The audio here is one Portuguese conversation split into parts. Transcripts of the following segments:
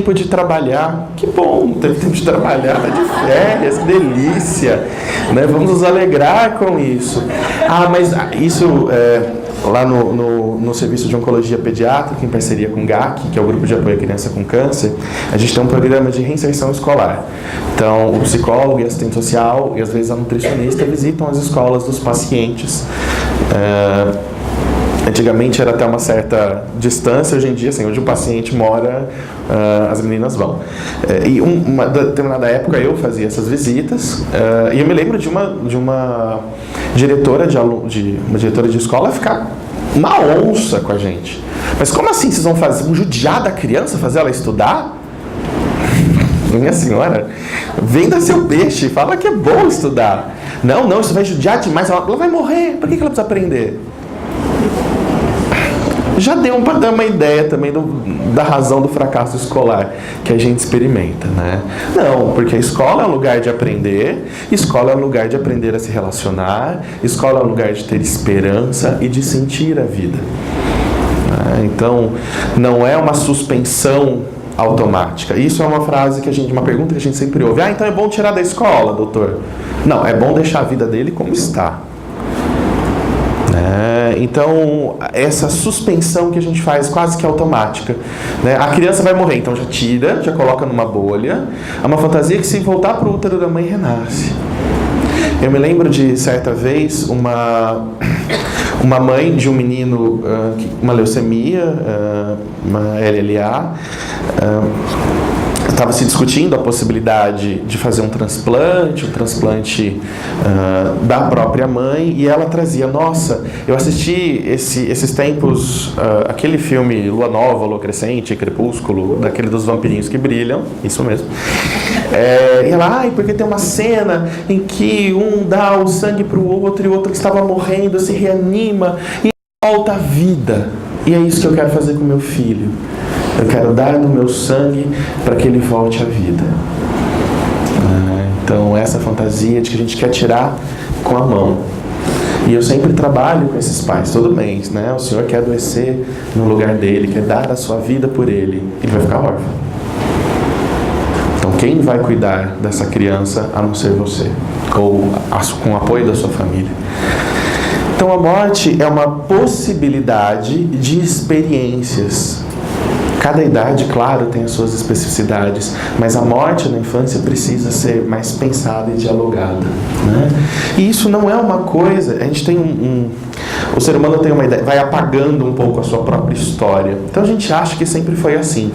tempo de trabalhar. Que bom, teve tempo de trabalhar, tá de férias, que delícia, né? Vamos nos alegrar com isso. Mas isso lá no Serviço de Oncologia Pediátrica, em parceria com o GAC, que é o Grupo de Apoio à Criança com Câncer, a gente tem um programa de reinserção escolar. Então, o psicólogo e assistente social, e às vezes a nutricionista, visitam as escolas dos pacientes. Antigamente era até uma certa distância, hoje em dia, assim, onde o paciente mora, as meninas vão. E uma determinada época eu fazia essas visitas, e eu me lembro de uma diretora de escola ficar uma onça com a gente. Mas como assim vocês vão judiar da criança, fazer ela estudar? Minha senhora, venda seu peixe, fala que é bom estudar. Não, isso vai judiar demais, ela vai morrer, por que ela precisa aprender? Já deu para dar uma ideia também da razão do fracasso escolar que a gente experimenta, né? Não, porque a escola é um lugar de aprender, escola é um lugar de aprender a se relacionar, escola é um lugar de ter esperança e de sentir a vida. Então, não é uma suspensão automática. Isso é uma frase uma pergunta que a gente sempre ouve. Então é bom tirar da escola, doutor? Não, é bom deixar a vida dele como está. Então, essa suspensão que a gente faz quase que automática, né? A criança vai morrer, então já tira, já coloca numa bolha. É uma fantasia que, se voltar para o útero da mãe, renasce. Eu me lembro de, certa vez, uma mãe de um menino, uma leucemia, uma LLA, estava se discutindo a possibilidade de fazer um transplante da própria mãe, e ela trazia, nossa, eu assisti esses tempos, aquele filme Lua Nova, Lua Crescente, Crepúsculo, daquele dos vampirinhos que brilham, isso mesmo. E ela, porque tem uma cena em que um dá o sangue para o outro, e o outro que estava morrendo se reanima e volta à vida. E é isso que eu quero fazer com meu filho. Eu quero dar do meu sangue para que ele volte à vida. Então, essa fantasia de que a gente quer tirar com a mão. E eu sempre trabalho com esses pais, todo mês, né? O Senhor quer adoecer no lugar dele, quer dar a sua vida por ele. Ele vai ficar órfão. Então, quem vai cuidar dessa criança a não ser você? Ou com o apoio da sua família? Então, a morte é uma possibilidade de experiências. Cada idade, claro, tem as suas especificidades, mas a morte na infância precisa ser mais pensada e dialogada, né? E isso não é uma coisa, a gente tem o ser humano tem uma ideia, vai apagando um pouco a sua própria história. Então a gente acha que sempre foi assim.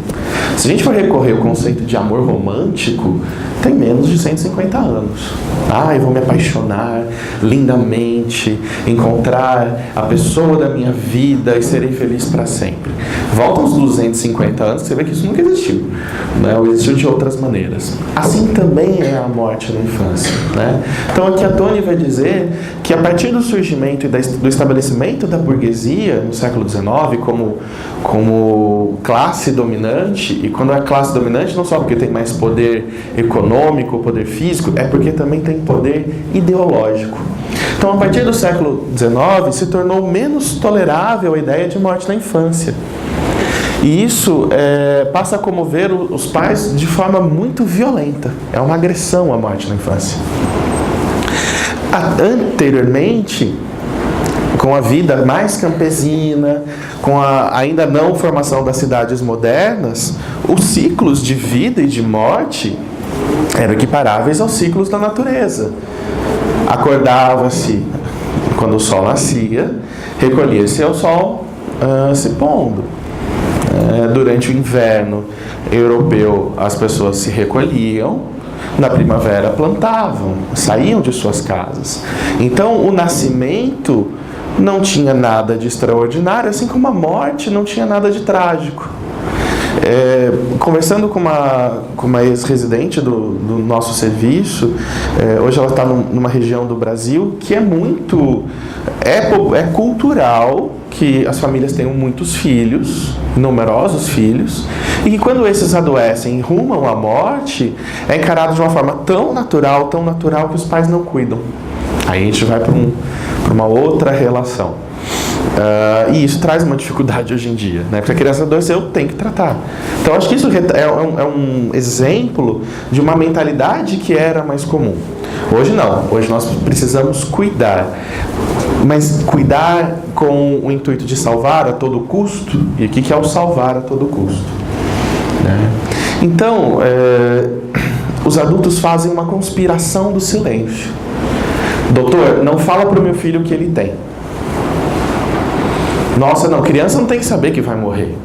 Se a gente for recorrer ao conceito de amor romântico, tem menos de 150 anos. Eu vou me apaixonar lindamente, encontrar a pessoa da minha vida e serei feliz para sempre. Volta uns 250 anos, você vê que isso nunca existiu, né? Ou existiu de outras maneiras. Assim também é a morte na infância, né? Então aqui a Toni vai dizer que, a partir do surgimento e do estabelecimento da burguesia no século XIX como classe dominante, e quando é classe dominante não só porque tem mais poder econômico, poder físico, é porque também tem poder ideológico. Então, a partir do século XIX, se tornou menos tolerável a ideia de morte na infância. E isso passa a comover os pais de forma muito violenta. É uma agressão à morte na infância. Anteriormente, com a vida mais campesina, com a ainda não formação das cidades modernas, os ciclos de vida e de morte eram equiparáveis aos ciclos da natureza. Acordava-se quando o sol nascia, recolhia-se ao sol se pondo. Durante o inverno europeu, as pessoas se recolhiam, na primavera plantavam, saíam de suas casas. Então, o nascimento não tinha nada de extraordinário, assim como a morte não tinha nada de trágico. Conversando com uma ex-residente do nosso serviço, hoje ela está numa região do Brasil que é cultural que as famílias tenham muitos filhos, numerosos filhos, e que quando esses adoecem e rumam à morte, é encarado de uma forma tão natural que os pais não cuidam. Aí a gente vai para uma outra relação. E isso traz uma dificuldade hoje em dia, né? Porque a criança adoeceu, tem que tratar. Então acho que isso é um exemplo de uma mentalidade que era mais comum. Hoje não, hoje nós precisamos cuidar. Mas cuidar com o intuito de salvar a todo custo. E o que é o salvar a todo custo? Né? Então, os adultos fazem uma conspiração do silêncio. Doutor, não fala para o meu filho o que ele tem. Nossa, não, criança não tem que saber que vai morrer.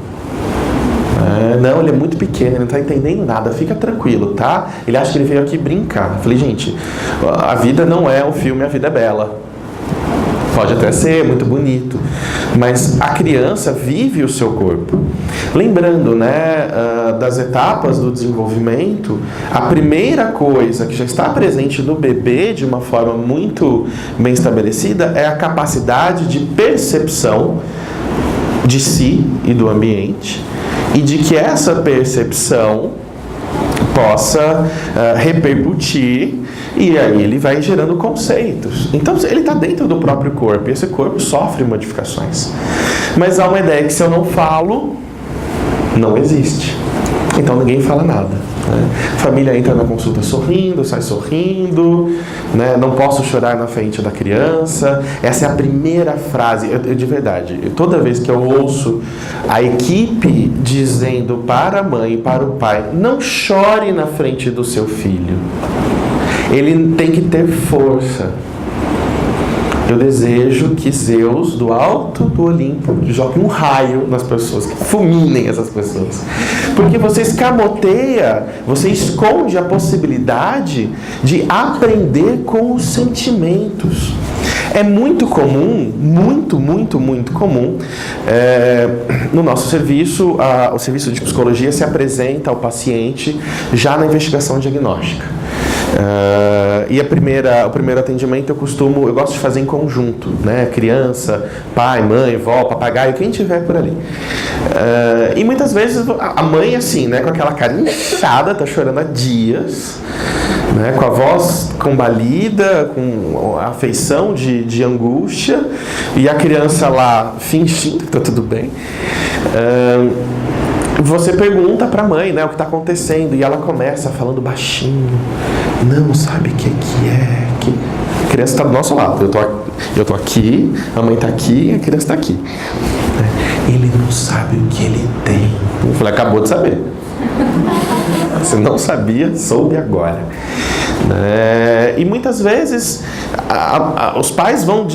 Não, ele é muito pequeno, ele não está entendendo nada, fica tranquilo, tá? Ele acha que ele veio aqui brincar. Eu falei, gente, a vida não é um filme, a vida é bela. Pode até ser, muito bonito, mas a criança vive o seu corpo. Lembrando, né, das etapas do desenvolvimento, a primeira coisa que já está presente no bebê de uma forma muito bem estabelecida é a capacidade de percepção de si e do ambiente, e de que essa percepção possa repercutir, e aí ele vai gerando conceitos. Então ele está dentro do próprio corpo, e esse corpo sofre modificações. Mas há uma ideia que se eu não falo, não existe. Então ninguém fala nada, né? A família entra na consulta sorrindo, sai sorrindo, né? Não posso chorar na frente da criança. Essa é a primeira frase. Eu de verdade, toda vez que eu ouço a equipe dizendo para a mãe e para o pai, não chore na frente do seu filho, ele tem que ter força. Eu desejo que Zeus, do alto do Olimpo, jogue um raio nas pessoas, que fulminem essas pessoas. Porque você escamoteia, você esconde a possibilidade de aprender com os sentimentos. É muito comum, muito comum, no nosso serviço, o serviço de psicologia se apresenta ao paciente já na investigação diagnóstica. E o primeiro atendimento eu gosto de fazer em conjunto, né? Criança, pai, mãe, vó, papagaio, quem tiver por ali. E muitas vezes a mãe assim, né? Com aquela cara inchada, tá chorando há dias, né? Com a voz combalida, com a afeição de angústia, e a criança lá fingindo que tá tudo bem. Você pergunta para a mãe, né, o que está acontecendo, e ela começa falando baixinho. Não sabe o que é. Que... A criança está do nosso lado. Eu tô aqui, a mãe está aqui, a criança está aqui. Ele não sabe o que ele tem. Eu falei, acabou de saber. Você não sabia, soube agora. E muitas vezes os pais vão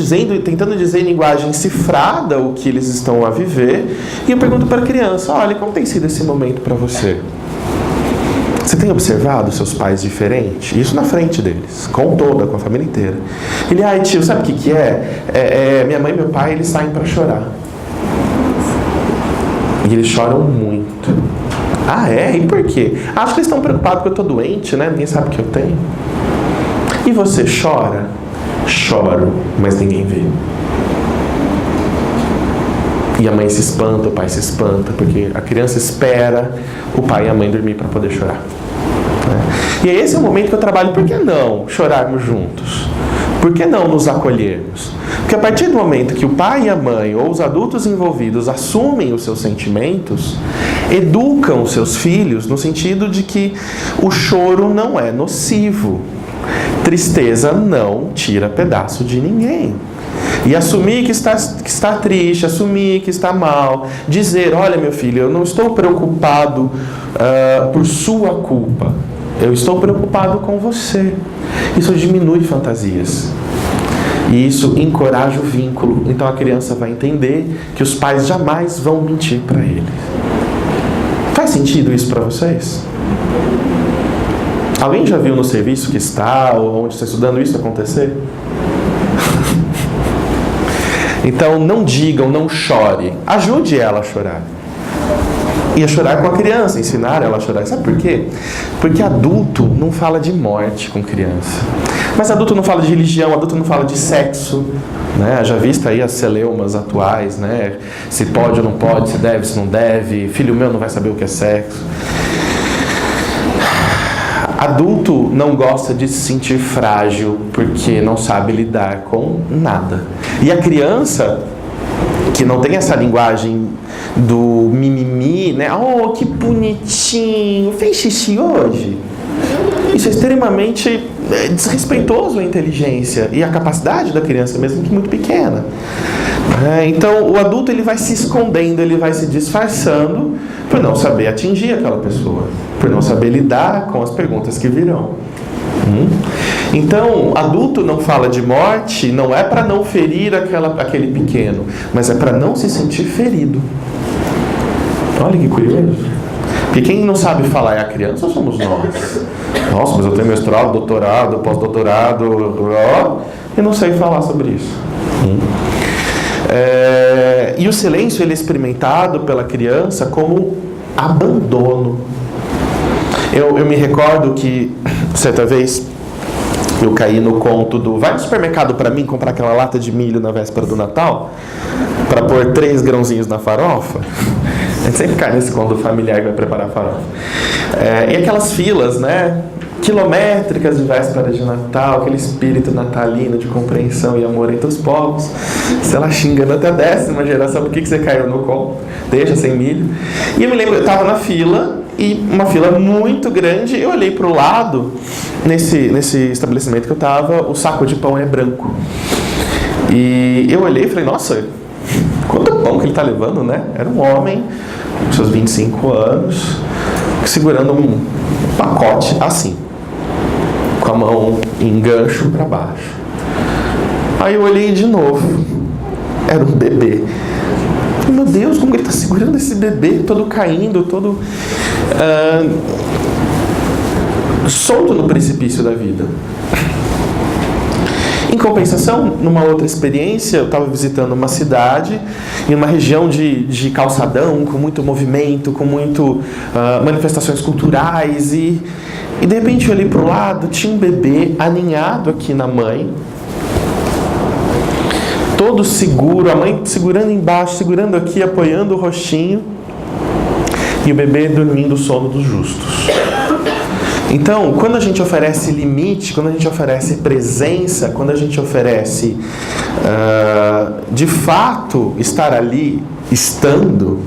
tentando dizer em linguagem cifrada o que eles estão a viver, e eu pergunto para a criança, olha, como tem sido esse momento para você? Você tem observado seus pais diferentes? Isso na frente deles, com a família inteira. Ele, tio, sabe o que é? Minha mãe e meu pai, eles saem para chorar. E eles choram muito. Ah, é? E por quê? Acho que eles estão preocupados porque eu estou doente, né? Ninguém sabe o que eu tenho. E você chora? Choro, mas ninguém vê. E a mãe se espanta, o pai se espanta, porque a criança espera o pai e a mãe dormir para poder chorar. E esse é o momento que eu trabalho. Por que não chorarmos juntos? Por que não nos acolhermos? Porque a partir do momento que o pai e a mãe, ou os adultos envolvidos, assumem os seus sentimentos, educam os seus filhos no sentido de que o choro não é nocivo. Tristeza não tira pedaço de ninguém. E assumir que está triste, assumir que está mal, dizer, olha meu filho, eu não estou preocupado por sua culpa, eu estou preocupado com você. Isso diminui fantasias. E isso encoraja o vínculo. Então a criança vai entender que os pais jamais vão mentir para ele. Faz sentido isso para vocês? Alguém já viu no serviço que está, ou onde está estudando isso acontecer? Então não digam, não chore. Ajude ela a chorar. E a chorar com a criança, ensinar ela a chorar. Sabe por quê? Porque adulto não fala de morte com criança. Mas adulto não fala de religião, adulto não fala de sexo, né? Já visto aí as celeumas atuais, né? Se pode ou não pode, se deve, se não deve. Filho meu não vai saber o que é sexo. Adulto não gosta de se sentir frágil porque não sabe lidar com nada. E a criança que não tem essa linguagem do mimimi, né? Oh, que bonitinho, fez xixi hoje? Isso é extremamente desrespeitoso à inteligência e à capacidade da criança, mesmo que muito pequena. Então, o adulto ele vai se escondendo, ele vai se disfarçando por não saber atingir aquela pessoa, por não saber lidar com as perguntas que virão. Então, adulto não fala de morte, não é para não ferir aquele pequeno, mas é para não se sentir ferido. Olha que curioso. Porque quem não sabe falar é a criança ou somos nós? Nossa, mas eu tenho mestrado, doutorado, pós-doutorado, e não sei falar sobre isso. E o silêncio ele é experimentado pela criança como abandono. Eu me recordo que certa vez eu caí no conto do vai no supermercado para mim comprar aquela lata de milho na véspera do Natal para pôr 3 grãozinhos na farofa. A gente sempre cai nesse conto familiar que vai preparar a farofa. E aquelas filas, né, quilométricas de véspera de Natal, aquele espírito natalino de compreensão e amor entre os povos. Sei lá, xingando até a 10ª geração, por que você caiu no conto? Deixa sem milho. E eu me lembro, eu estava na fila, e uma fila muito grande, eu olhei para o lado, nesse estabelecimento que eu estava, o saco de pão é branco. E eu olhei e falei, nossa, quanto pão que ele está levando, né? Era um homem, com seus 25 anos, segurando um pacote assim, com a mão em gancho para baixo. Aí eu olhei de novo, era um bebê. Meu Deus, como ele está segurando esse bebê, todo caindo, todo solto no precipício da vida. Em compensação, numa outra experiência, eu estava visitando uma cidade, em uma região de calçadão, com muito movimento, com muito manifestações culturais, e de repente eu olhei para o lado, tinha um bebê aninhado aqui na mãe, todo seguro, a mãe segurando embaixo, segurando aqui, apoiando o rostinho, e o bebê dormindo o sono dos justos. Então, quando a gente oferece limite, quando a gente oferece presença, quando a gente oferece, de fato, estar ali, estando,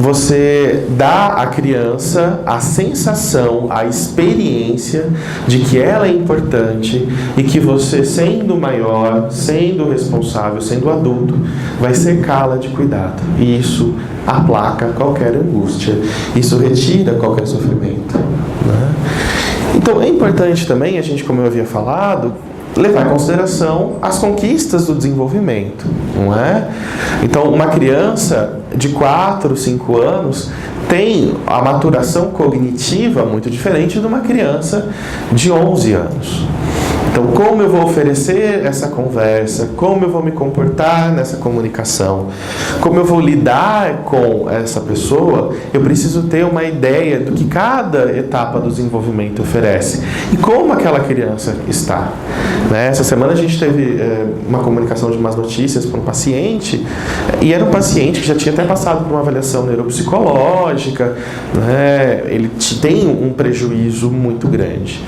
você dá à criança a sensação, a experiência de que ela é importante e que você, sendo maior, sendo responsável, sendo adulto, vai cercá-la de cuidado. E isso aplaca qualquer angústia, isso retira qualquer sofrimento, né? Então é importante também, a gente, como eu havia falado, levar em consideração as conquistas do desenvolvimento, não é? Então, uma criança de 4, 5 anos tem a maturação cognitiva muito diferente de uma criança de 11 anos. Então, como eu vou oferecer essa conversa, como eu vou me comportar nessa comunicação, como eu vou lidar com essa pessoa, eu preciso ter uma ideia do que cada etapa do desenvolvimento oferece e como aquela criança está. Essa semana a gente teve uma comunicação de más notícias para um paciente, e era um paciente que já tinha até passado por uma avaliação neuropsicológica, né? Ele tem um prejuízo muito grande.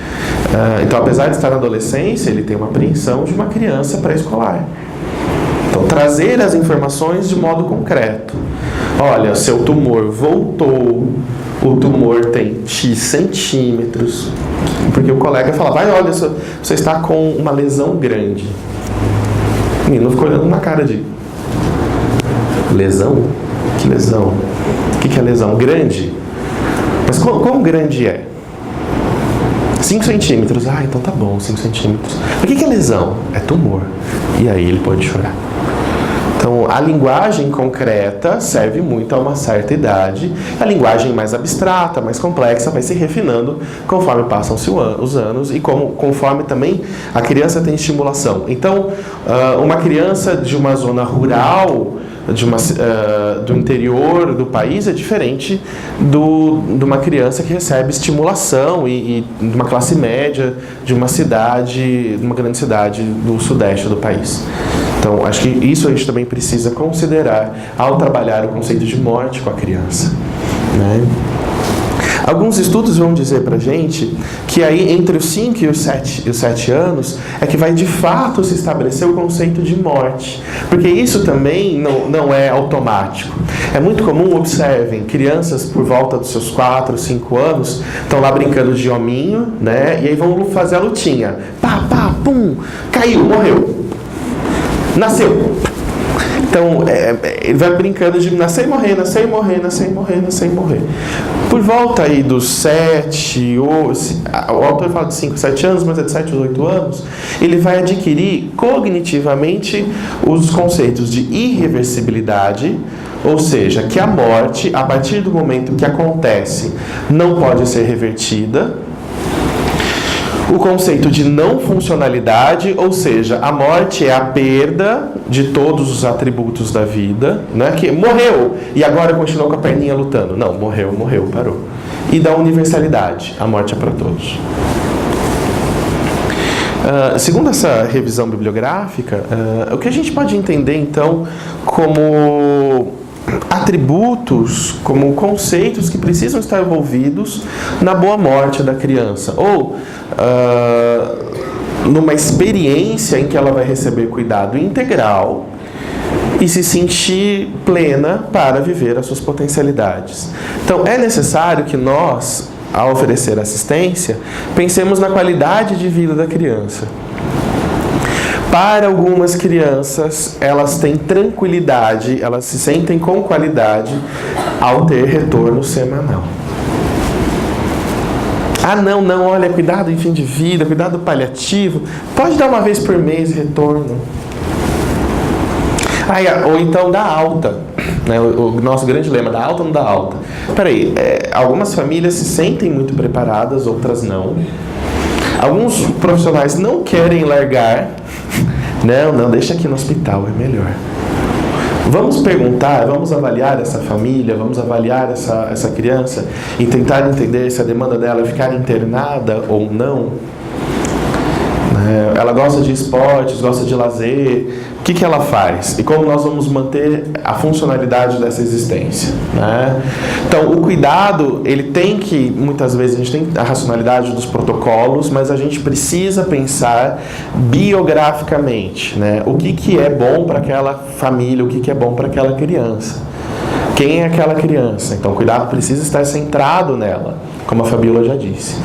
Então, apesar de estar na adolescência, ele tem uma apreensão de uma criança pré-escolar. Então, trazer as informações de modo concreto. Olha, seu tumor voltou, o tumor tem X centímetros. Porque o colega falava, olha, você está com uma lesão grande. O menino ficou olhando na cara de... Lesão? Que lesão? O que é lesão? Grande? Mas quão grande é? 5 centímetros. Então tá bom, 5 centímetros. O que é lesão? É tumor. E aí ele pode chorar. Então, a linguagem concreta serve muito a uma certa idade. A linguagem mais abstrata, mais complexa, vai se refinando conforme passam-se os anos e conforme também a criança tem estimulação. Então, uma criança de uma zona rural, do interior do país, é diferente de uma criança que recebe estimulação e de uma classe média de uma grande cidade do sudeste do país. Então, acho que isso a gente também precisa considerar ao trabalhar o conceito de morte com a criança, né? Alguns estudos vão dizer pra gente que aí entre os 5 e os 7 anos é que vai de fato se estabelecer o conceito de morte. Porque isso também não é automático. É muito comum, observem, crianças por volta dos seus 4, 5 anos estão lá brincando de hominho, né? E aí vão fazer a lutinha. Pá, pá, pum, caiu, morreu. Nasceu. Então, ele vai brincando de nascer e morrer, nascer e morrer, nascer e morrer, nascer e morrer. Por volta aí dos 7, o autor fala de 5, 7 anos, mas é de 7 a 8 anos, ele vai adquirir cognitivamente os conceitos de irreversibilidade, ou seja, que a morte, a partir do momento que acontece, não pode ser revertida. O conceito de não funcionalidade, ou seja, a morte é a perda de todos os atributos da vida, né? Que morreu e agora continua com a perninha lutando. Não, morreu, parou. E da universalidade, a morte é para todos. Segundo essa revisão bibliográfica, o que a gente pode entender então como atributos, como conceitos que precisam estar envolvidos na boa morte da criança, ou numa experiência em que ela vai receber cuidado integral e se sentir plena para viver as suas potencialidades. Então, é necessário que nós, ao oferecer assistência, pensemos na qualidade de vida da criança. Para algumas crianças, elas têm tranquilidade, elas se sentem com qualidade ao ter retorno semanal. Ah, não, olha, cuidado em fim de vida, cuidado paliativo, pode dar uma vez por mês retorno. Ou então dá alta, né? O nosso grande lema, dá alta ou não dá alta? Peraí, algumas famílias se sentem muito preparadas, outras não. Alguns profissionais não querem largar. Não, deixa aqui no hospital, é melhor. Vamos perguntar, vamos avaliar essa família, vamos avaliar essa criança e tentar entender se a demanda dela é ficar internada ou não. Ela gosta de esportes, gosta de lazer, o que ela faz? E como nós vamos manter a funcionalidade dessa existência, né? Então, o cuidado, ele tem que, muitas vezes, a gente tem a racionalidade dos protocolos, mas a gente precisa pensar biograficamente, né? O que é bom para aquela família, o que é bom para aquela criança. Quem é aquela criança? Então, o cuidado precisa estar centrado nela, como a Fabíola já disse.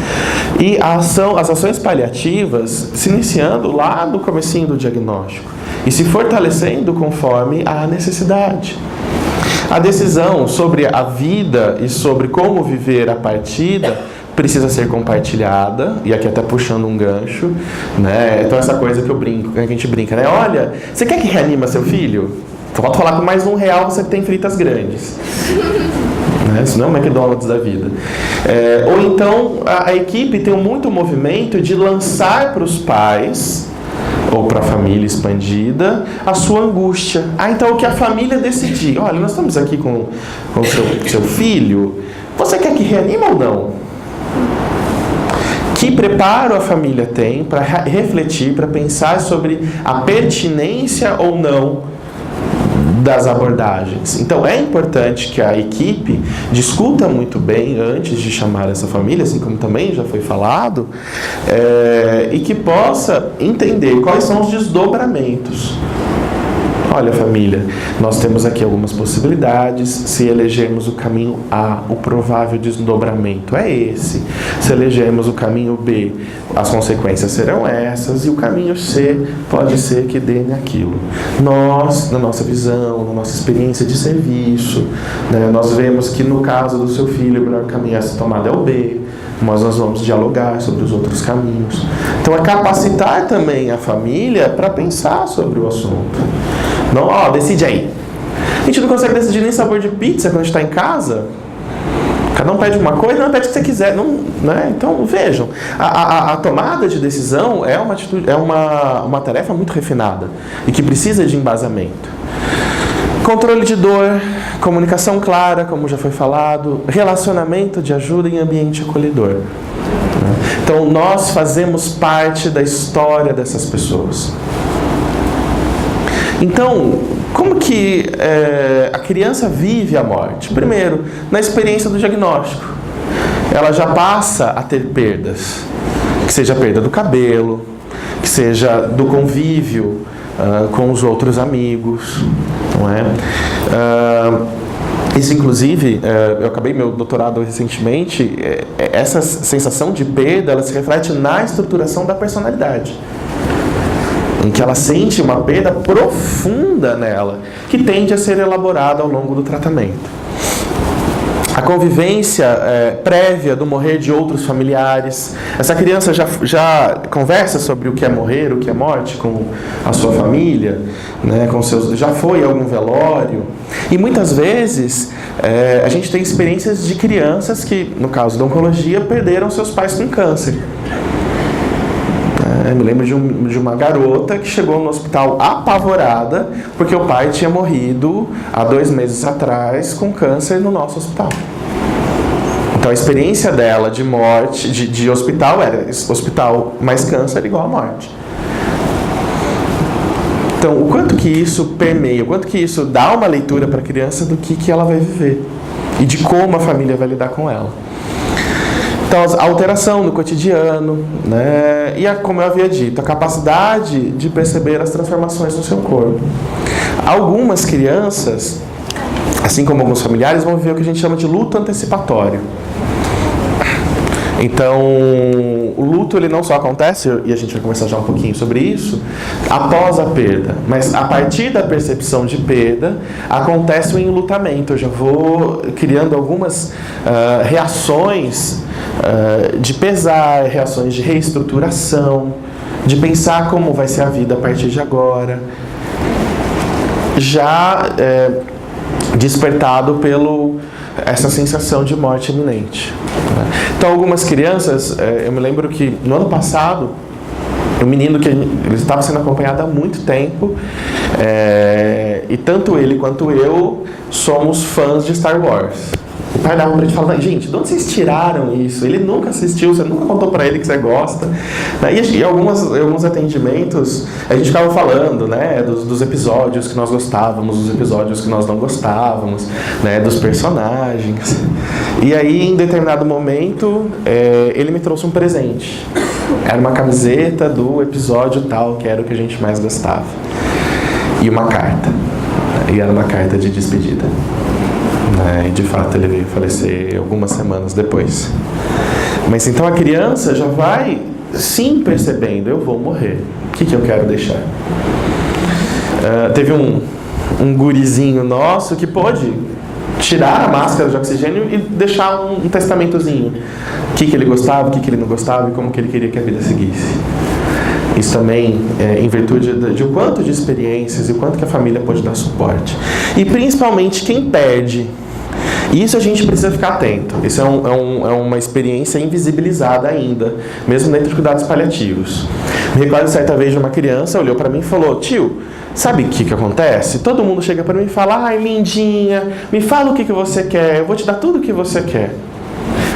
E as ações paliativas se iniciando lá no comecinho do diagnóstico e se fortalecendo conforme a necessidade. A decisão sobre a vida e sobre como viver a partida precisa ser compartilhada, e aqui até puxando um gancho, né? Então essa coisa que a gente brinca, né? Olha, você quer que reanima seu filho? Falta falar com mais R$1 você tem fritas grandes. Isso não é o McDonald's da vida. Ou então a equipe tem muito movimento de lançar para os pais ou para a família expandida a sua angústia. Então o que a família decidir, olha, nós estamos aqui com o seu filho, você quer que reanime ou não? Que preparo a família tem para refletir, para pensar sobre a pertinência ou não das abordagens. Então é importante que a equipe discuta muito bem antes de chamar essa família, assim como também já foi falado, e que possa entender quais são os desdobramentos. Olha, família, nós temos aqui algumas possibilidades. Se elegermos o caminho A, o provável desdobramento é esse. Se elegermos o caminho B, as consequências serão essas. E o caminho C pode ser que dê naquilo. Nós, na nossa visão, na nossa experiência de serviço, né, nós vemos que no caso do seu filho, o melhor caminho a ser tomado é o B. Mas nós vamos dialogar sobre os outros caminhos. Então é capacitar também a família para pensar sobre o assunto. Não, decide aí. A gente não consegue decidir nem sabor de pizza quando a gente está em casa. Cada um pede uma coisa, não pede o que você quiser. Não, né? Então vejam, a tomada de decisão é uma atitude, é uma tarefa muito refinada e que precisa de embasamento. Controle de dor, comunicação clara, como já foi falado, relacionamento de ajuda em ambiente acolhedor. Então, nós fazemos parte da história dessas pessoas. Então, como que a criança vive a morte? Primeiro, na experiência do diagnóstico. ela já passa a ter perdas, que seja a perda do cabelo, que seja do convívio com os outros amigos, não é? Isso, inclusive, eu acabei meu doutorado recentemente, essa sensação de perda, ela se reflete na estruturação da personalidade, em que ela sente uma perda profunda nela, que tende a ser elaborada ao longo do tratamento. A convivência prévia do morrer de outros familiares. Essa criança já conversa sobre o que é morrer, o que é morte com a sua família, né, com seus, já foi a algum velório. E muitas vezes a gente tem experiências de crianças que, no caso da oncologia, perderam seus pais com câncer. Eu me lembro de uma garota que chegou no hospital apavorada porque o pai tinha morrido há 2 meses atrás com câncer no nosso hospital. Então a experiência dela de morte, de hospital, era hospital mais câncer igual a morte. Então o quanto que isso permeia, o quanto que isso dá uma leitura para a criança do que ela vai viver e de como a família vai lidar com ela. Então, a alteração no cotidiano, né? E, como eu havia dito, a capacidade de perceber as transformações no seu corpo. Algumas crianças, assim como alguns familiares, vão viver o que a gente chama de luto antecipatório. Então, o luto ele não só acontece, e a gente vai conversar já um pouquinho sobre isso, após a perda, mas a partir da percepção de perda, acontece o enlutamento. Eu já vou criando algumas reações de pesar, reações de reestruturação, de pensar como vai ser a vida a partir de agora, já despertado essa sensação de morte iminente. Então, algumas crianças, eu me lembro que no ano passado, um menino que ele estava sendo acompanhado há muito tempo, e tanto ele quanto eu somos fãs de Star Wars. O pai dava pra gente falar, gente, de onde vocês tiraram isso? Ele nunca assistiu, você nunca contou pra ele que você gosta. E alguns atendimentos, a gente ficava falando, né, dos episódios que nós gostávamos, dos episódios que nós não gostávamos, né, dos personagens. E aí, em determinado momento, ele me trouxe um presente. Era uma camiseta do episódio tal, que era o que a gente mais gostava. E uma carta. E era uma carta de despedida. E de fato ele veio falecer algumas semanas depois. Mas então a criança já vai sim percebendo, eu vou morrer, o que eu quero deixar? Teve um gurizinho nosso que pôde tirar a máscara de oxigênio e deixar um testamentozinho, o que ele gostava, o que ele não gostava e como que ele queria que a vida seguisse. Isso também em virtude de o quanto de experiências e o quanto que a família pode dar suporte. E principalmente quem perde. Isso a gente precisa ficar atento. Isso é uma experiência invisibilizada ainda, mesmo dentro de cuidados paliativos. Me recordo certa vez de uma criança, olhou para mim e falou, tio, sabe o que acontece? Todo mundo chega para mim e fala, ai lindinha, me fala o que você quer, eu vou te dar tudo o que você quer.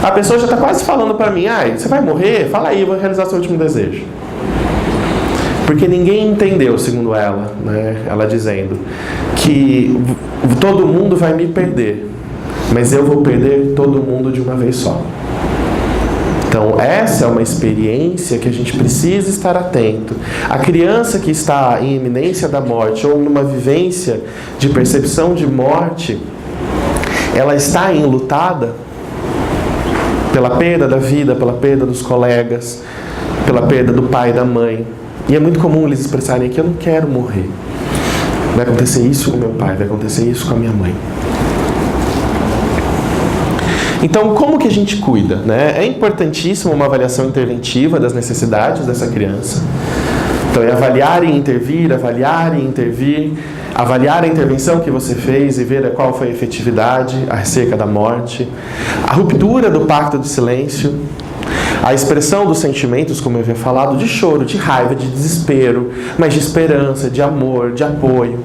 A pessoa já está quase falando para mim, ai, você vai morrer? Fala aí, eu vou realizar seu último desejo. Porque ninguém entendeu, segundo ela, né? Ela dizendo que todo mundo vai me perder, mas eu vou perder todo mundo de uma vez só. Então, essa é uma experiência que a gente precisa estar atento. A criança que está em iminência da morte ou numa vivência de percepção de morte, ela está enlutada pela perda da vida, pela perda dos colegas, pela perda do pai e da mãe. E é muito comum eles expressarem que eu não quero morrer. Vai acontecer isso com meu pai, vai acontecer isso com a minha mãe. Então, como que a gente cuida, né? É importantíssimo uma avaliação interventiva das necessidades dessa criança. Então, é avaliar e intervir, avaliar a intervenção que você fez e ver qual foi a efetividade acerca da morte, a ruptura do pacto de silêncio, a expressão dos sentimentos, como eu havia falado, de choro, de raiva, de desespero, mas de esperança, de amor, de apoio.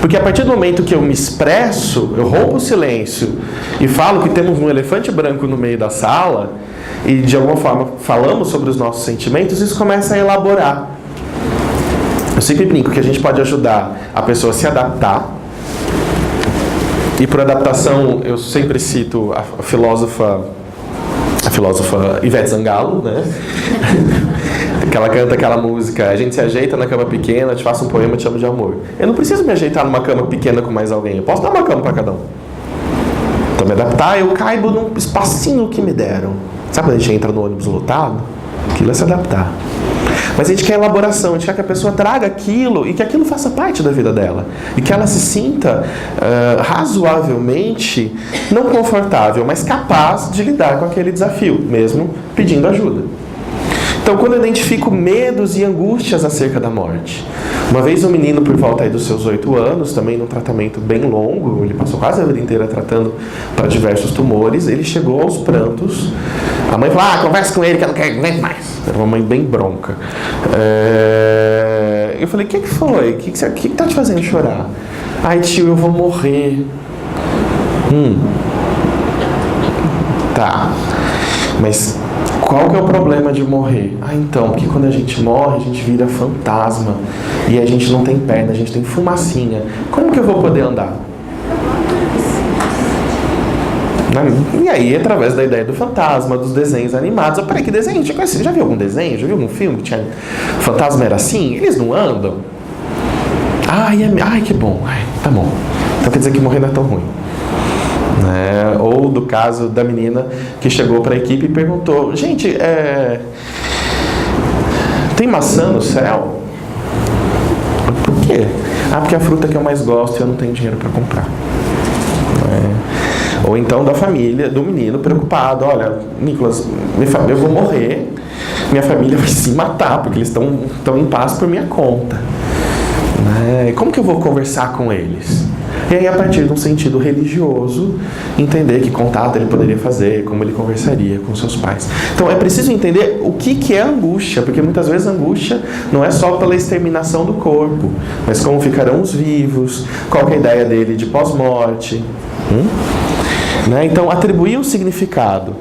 Porque a partir do momento que eu me expresso, eu rompo o silêncio e falo que temos um elefante branco no meio da sala e de alguma forma falamos sobre os nossos sentimentos, isso começa a elaborar. Eu sempre brinco que a gente pode ajudar a pessoa a se adaptar E por adaptação, eu sempre cito a filósofa Ivete Sangalo, né? Que ela canta aquela música: a gente se ajeita na cama pequena, te faço um poema, te amo de amor. Eu não preciso me ajeitar numa cama pequena com mais alguém, eu posso dar uma cama para cada um. Então me adaptar, eu caibo num espacinho que me deram. Sabe quando a gente entra no ônibus lotado? Aquilo é se adaptar. Mas a gente quer elaboração, a gente quer que a pessoa traga aquilo e que aquilo faça parte da vida dela. E que ela se sinta razoavelmente, não confortável, mas capaz de lidar com aquele desafio, mesmo pedindo ajuda. Então, quando eu identifico medos e angústias acerca da morte. Uma vez um menino, por volta aí dos seus 8 anos, também num tratamento bem longo, ele passou quase a vida inteira tratando para diversos tumores, ele chegou aos prantos. A mãe falou: conversa com ele que eu não quero nem mais. Era uma mãe bem bronca. Eu falei: o que foi? O que tá te fazendo chorar? Ai, tio, eu vou morrer. Tá. Mas qual que é o problema de morrer? Então, porque quando a gente morre, a gente vira fantasma. E a gente não tem perna, a gente tem fumacinha. Como que eu vou poder andar? E aí, através da ideia do fantasma, dos desenhos animados. Peraí, que desenho? Você já viu algum desenho? Já viu algum filme que tinha fantasma era assim? Eles não andam? Ai, que bom. Tá bom. Então quer dizer que morrer não é tão ruim. Ou do caso da menina que chegou para a equipe e perguntou: gente, tem maçã no céu? Por quê? Porque é a fruta que eu mais gosto e eu não tenho dinheiro para comprar. Ou então da família, do menino preocupado: olha, Nicolas, eu vou morrer, minha família vai se matar porque eles estão em paz por minha conta. Como que eu vou conversar com eles? E aí, a partir de um sentido religioso, entender que contato ele poderia fazer, como ele conversaria com seus pais. Então, é preciso entender o que é angústia, porque muitas vezes a angústia não é só pela exterminação do corpo, mas como ficarão os vivos, qual que é a ideia dele de pós-morte. Então, atribuir um significado